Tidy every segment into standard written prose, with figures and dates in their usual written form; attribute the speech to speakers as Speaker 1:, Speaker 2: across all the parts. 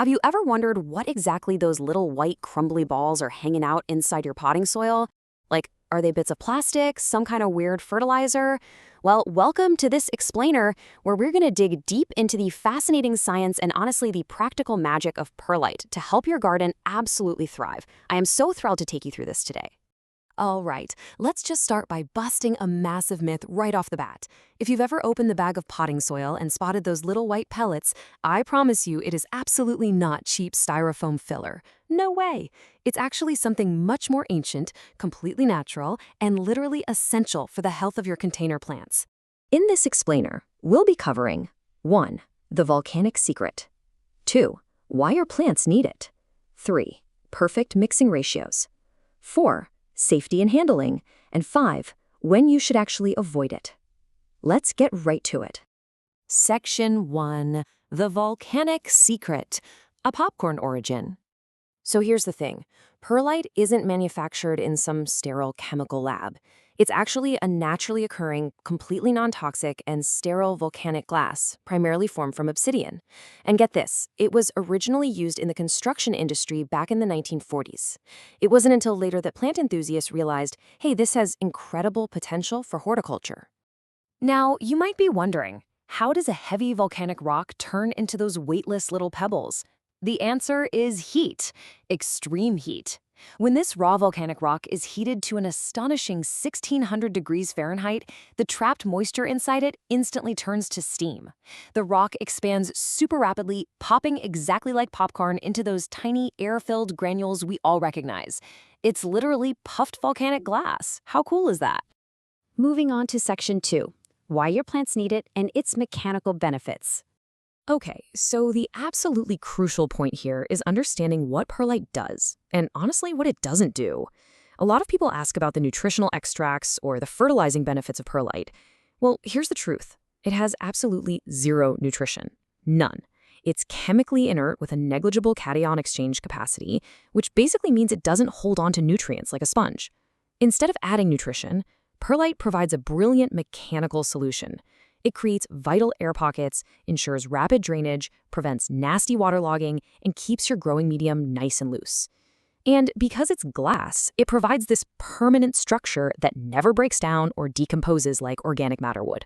Speaker 1: Have you ever wondered what exactly those little white crumbly balls are hanging out inside your potting soil? Like, are they bits of plastic, some kind of weird fertilizer? Well, welcome to this explainer, where we're going to dig deep into the fascinating science and honestly the practical magic of perlite to help your garden absolutely thrive. I am so thrilled to take you through this today. All right, let's just start by busting a massive myth right off the bat. If you've ever opened the bag of potting soil and spotted those little white pellets, I promise you it is absolutely not cheap styrofoam filler. No way. It's actually something much more ancient, completely natural, and literally essential for the health of your container plants. In this explainer, we'll be covering 1. The volcanic secret. 2. Why your plants need it. 3. Perfect mixing ratios. 4. Safety and handling, and 5, when you should actually avoid it. Let's get right to it. Section 1, the volcanic secret, a popcorn origin. So here's the thing. Perlite isn't manufactured in some sterile chemical lab. It's actually a naturally occurring, completely non-toxic, and sterile volcanic glass, primarily formed from obsidian. And get this, it was originally used in the construction industry back in the 1940s. It wasn't until later that plant enthusiasts realized, hey, this has incredible potential for horticulture. Now, you might be wondering, how does a heavy volcanic rock turn into those weightless little pebbles? The answer is heat, extreme heat. When this raw volcanic rock is heated to an astonishing 1600 degrees Fahrenheit, the trapped moisture inside it instantly turns to steam. The rock expands super rapidly, popping exactly like popcorn into those tiny air-filled granules we all recognize. It's literally puffed volcanic glass. How cool is that? Moving on to Section 2, why your plants need it and its mechanical benefits. Okay, so the absolutely crucial point here is understanding what perlite does, and honestly, what it doesn't do. A lot of people ask about the nutritional extracts or the fertilizing benefits of perlite. Well, here's the truth. It has absolutely zero nutrition. None. It's chemically inert with a negligible cation exchange capacity, which basically means it doesn't hold on to nutrients like a sponge. Instead of adding nutrition, perlite provides a brilliant mechanical solution. It creates vital air pockets, ensures rapid drainage, prevents nasty waterlogging, and keeps your growing medium nice and loose. And because it's glass, it provides this permanent structure that never breaks down or decomposes like organic matter would.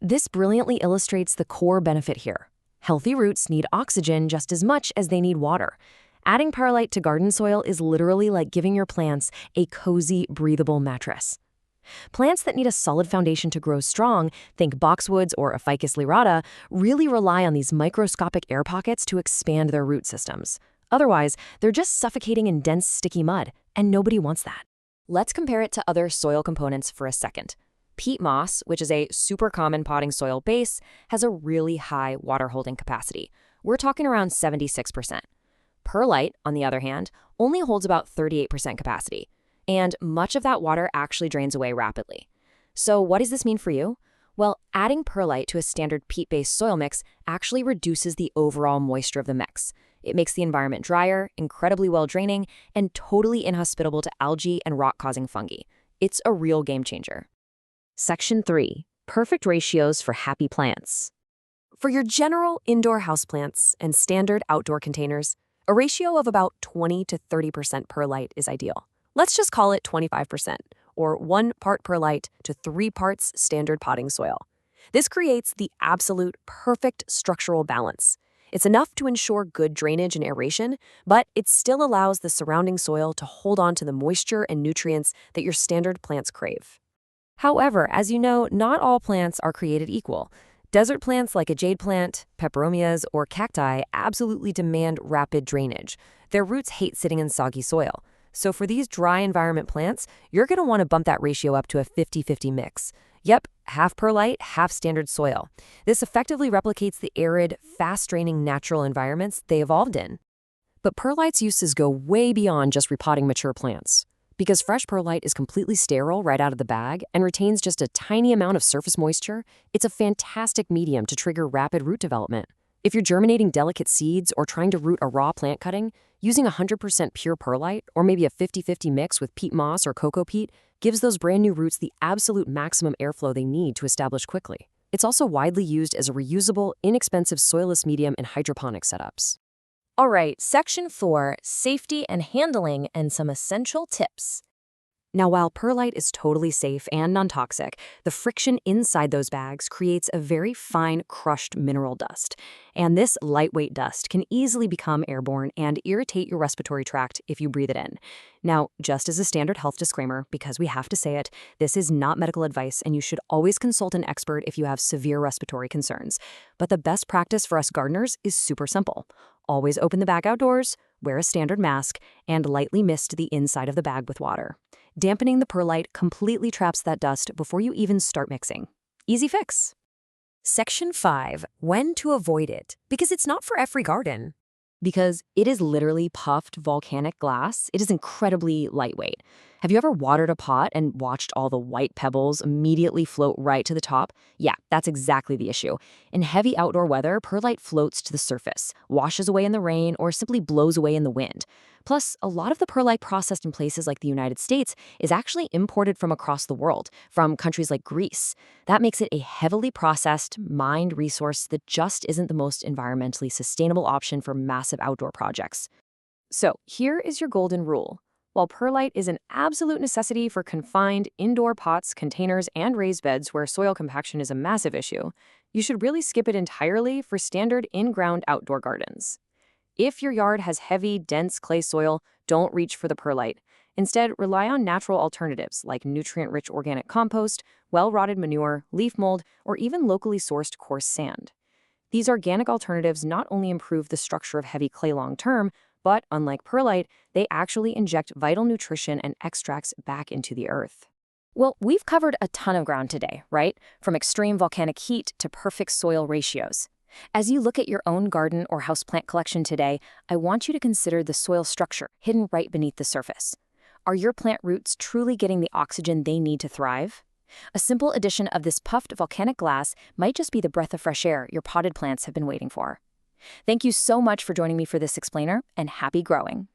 Speaker 1: This brilliantly illustrates the core benefit here. Healthy roots need oxygen just as much as they need water. Adding perlite to garden soil is literally like giving your plants a cozy, breathable mattress. Plants that need a solid foundation to grow strong, think boxwoods or Ficus lyrata, really rely on these microscopic air pockets to expand their root systems. Otherwise, they're just suffocating in dense, sticky mud, and nobody wants that. Let's compare it to other soil components for a second. Peat moss, which is a super common potting soil base, has a really high water holding capacity. We're talking around 76%. Perlite, on the other hand, only holds about 38% capacity. And much of that water actually drains away rapidly. So what does this mean for you? Well, adding perlite to a standard peat-based soil mix actually reduces the overall moisture of the mix. It makes the environment drier, incredibly well-draining, and totally inhospitable to algae and rot-causing fungi. It's a real game changer. Section 3. Perfect ratios for happy plants. For your general indoor houseplants and standard outdoor containers, a ratio of about 20 to 30% perlite is ideal. Let's just call it 25%, or 1 part perlite to 3 parts standard potting soil. This creates the absolute perfect structural balance. It's enough to ensure good drainage and aeration, but it still allows the surrounding soil to hold on to the moisture and nutrients that your standard plants crave. However, as you know, not all plants are created equal. Desert plants like a jade plant, peperomias, or cacti absolutely demand rapid drainage. Their roots hate sitting in soggy soil. So for these dry environment plants, you're going to want to bump that ratio up to a 50-50 mix. Yep, half perlite, half standard soil. This effectively replicates the arid, fast-draining natural environments they evolved in. But perlite's uses go way beyond just repotting mature plants. Because fresh perlite is completely sterile right out of the bag and retains just a tiny amount of surface moisture, it's a fantastic medium to trigger rapid root development. If you're germinating delicate seeds or trying to root a raw plant cutting, using 100% pure perlite, or maybe a 50-50 mix with peat moss or cocoa peat, gives those brand new roots the absolute maximum airflow they need to establish quickly. It's also widely used as a reusable, inexpensive soilless medium in hydroponic setups.
Speaker 2: All right, section 4, safety and handling and some essential tips.
Speaker 1: Now, while perlite is totally safe and non-toxic, the friction inside those bags creates a very fine crushed mineral dust. And this lightweight dust can easily become airborne and irritate your respiratory tract if you breathe it in. Now, just as a standard health disclaimer, because we have to say it, this is not medical advice and you should always consult an expert if you have severe respiratory concerns. But the best practice for us gardeners is super simple. Always open the bag outdoors, wear a standard mask, and lightly mist the inside of the bag with water. Dampening the perlite completely traps that dust before you even start mixing. Easy fix.
Speaker 2: Section 5, when to avoid it, because it's not for every garden.
Speaker 1: Because it is literally puffed volcanic glass, it is incredibly lightweight. Have you ever watered a pot and watched all the white pebbles immediately float right to the top? Yeah, that's exactly the issue. In heavy outdoor weather, perlite floats to the surface, washes away in the rain, or simply blows away in the wind. Plus, a lot of the perlite processed in places like the United States is actually imported from across the world, from countries like Greece. That makes it a heavily processed, mined resource that just isn't the most environmentally sustainable option for massive outdoor projects. So, here is your golden rule. While perlite is an absolute necessity for confined indoor pots, containers, and raised beds where soil compaction is a massive issue, you should really skip it entirely for standard in-ground outdoor gardens. If your yard has heavy, dense clay soil, don't reach for the perlite. Instead, rely on natural alternatives like nutrient-rich organic compost, well-rotted manure, leaf mold, or even locally sourced coarse sand. These organic alternatives not only improve the structure of heavy clay long-term, but, unlike perlite, they actually inject vital nutrition and extracts back into the earth. Well, we've covered a ton of ground today, right? From extreme volcanic heat to perfect soil ratios. As you look at your own garden or houseplant collection today, I want you to consider the soil structure hidden right beneath the surface. Are your plant roots truly getting the oxygen they need to thrive? A simple addition of this puffed volcanic glass might just be the breath of fresh air your potted plants have been waiting for. Thank you so much for joining me for this explainer, and happy growing.